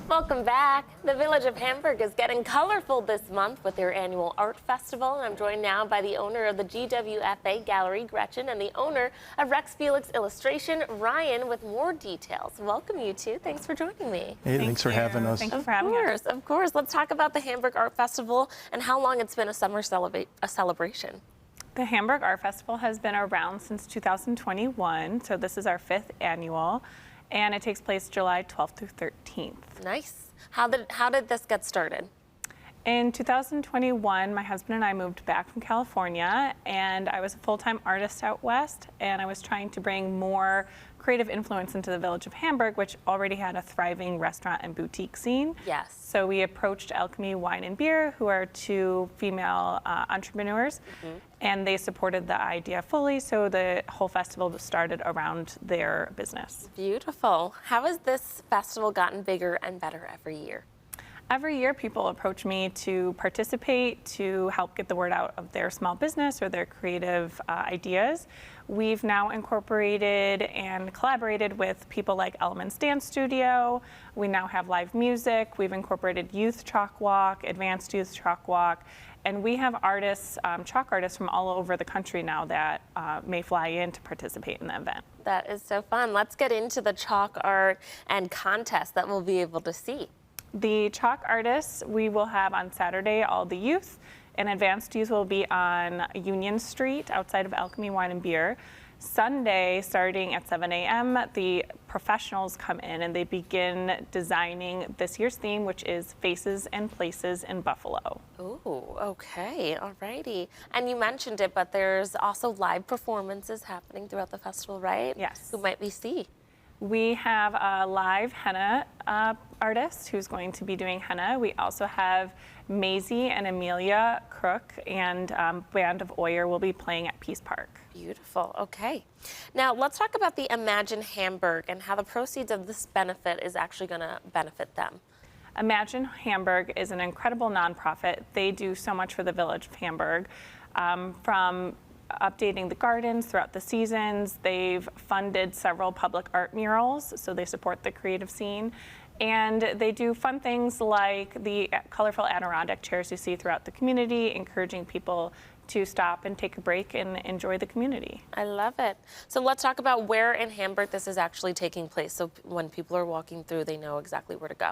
Welcome back. The village of Hamburg is getting colorful this month with their annual art festival, and I'm joined now by the owner of the GWFA Gallery, Gretchen, and the owner of Rex Felix Illustration, Ryan, with more details. Welcome, you two. Thanks for joining me. Hey, thanks for having us. Thank you for having us. Of course. Let's talk about the Hamburg Art Festival and how long it's been a summer celebration. The Hamburg Art Festival has been around since 2021, so this is our 5th annual, and it takes place July 12th through 13th. Nice. How did this get started? In 2021, my husband and I moved back from California, and I was a full-time artist out west, and I was trying to bring more creative influence into the village of Hamburg, which already had a thriving restaurant and boutique scene. Yes. So we approached Alchemy Wine and Beer, who are two female entrepreneurs, and they supported the idea fully, so the whole festival started around their business. Beautiful. How has this festival gotten bigger and better every year? Every year, people approach me to participate, to help get the word out of their small business or their creative ideas. We've now incorporated and collaborated with people like Elements Dance Studio. We now have live music. We've incorporated youth chalk walk, advanced youth chalk walk, and we have artists, chalk artists from all over the country now that may fly in to participate in the event. That is so fun. Let's get into the chalk art and contest that we'll be able to see. The chalk artists we will have on Saturday, all the youth, and advanced youth will be on Union Street outside of Alchemy Wine and Beer. Sunday, starting at 7 a.m., the professionals come in and they begin designing this year's theme, which is Faces and Places in Buffalo. Ooh, okay, alrighty. And you mentioned it, but there's also live performances happening throughout the festival, right? Yes. Who might we see? We have a live henna artist who's going to be doing henna. We also have Maisie and Amelia Crook and Band of Oyer will be playing at Peace Park. Beautiful, okay. Now let's talk about the Imagine Hamburg and how the proceeds of this benefit is actually gonna benefit them. Imagine Hamburg is an incredible nonprofit. They do so much for the village of Hamburg, from updating the gardens throughout the seasons. They've funded several public art murals, so they support the creative scene. And they do fun things like the colorful Adirondack chairs you see throughout the community, encouraging people to stop and take a break and enjoy the community. I love it. So let's talk about where in Hamburg this is actually taking place, so when people are walking through, they know exactly where to go.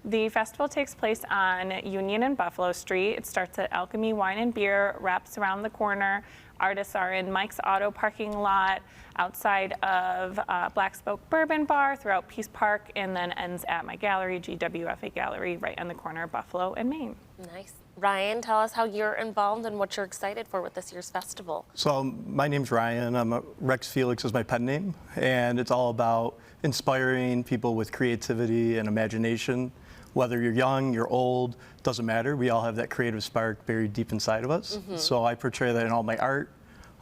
The festival takes place on Union and Buffalo Street. It starts at Alchemy Wine and Beer, wraps around the corner. Artists are in Mike's Auto parking lot, outside of Black Spoke Bourbon Bar, throughout Peace Park, and then ends at my gallery, GWFA Gallery, right on the corner of Buffalo and Main. Nice. Ryan, tell us how you're involved and what you're excited for with this year's festival. So my name's Ryan. Rex Felix is my pen name, and it's all about inspiring people with creativity and imagination. Whether you're young, you're old, doesn't matter. We all have that creative spark buried deep inside of us. So I portray that in all my art.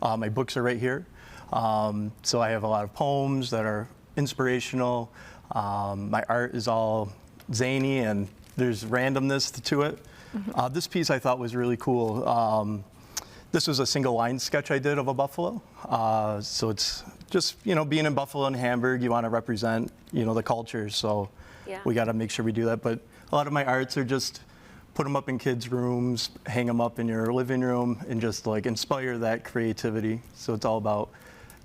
My books are right here. So I have a lot of poems that are inspirational. My art is all zany and there's randomness to it. This piece I thought was really cool. This was a single line sketch I did of a buffalo. So it's just, being in Buffalo and Hamburg, you want to represent, the culture. So we got to make sure we do that. But a lot of my arts are just put them up in kids' rooms, hang them up in your living room, and just like inspire that creativity. So it's all about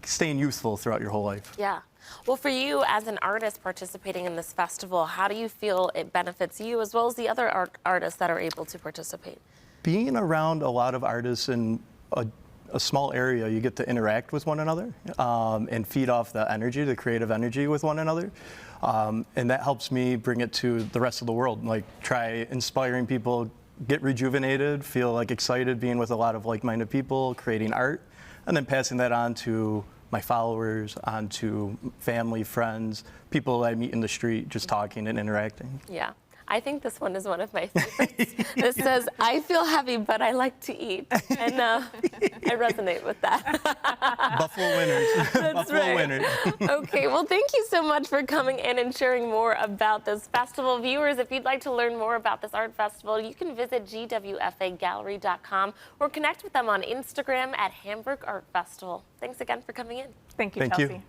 staying youthful throughout your whole life. Yeah. Well, for you as an artist participating in this festival, how do you feel it benefits you as well as the other artists that are able to participate? Being around a lot of artists in a small area, you get to interact with one another and feed off the energy, the creative energy with one another. And that helps me bring it to the rest of the world, like try inspiring people, get rejuvenated, feel like excited being with a lot of like-minded people, creating art, and then passing that on to my followers, on to family, friends, people I meet in the street, just talking and interacting. Yeah. I think this one is one of my favorites. This says, I feel heavy, but I like to eat. And I resonate with that. Buffalo winners. That's Buffalo right. winners. Okay, well, thank you so much for coming in and sharing more about this festival. Viewers, if you'd like to learn more about this art festival, you can visit gwfagallery.com or connect with them on Instagram at Hamburg Art Festival. Thanks again for coming in. Thank you, Thank Chelsea. you.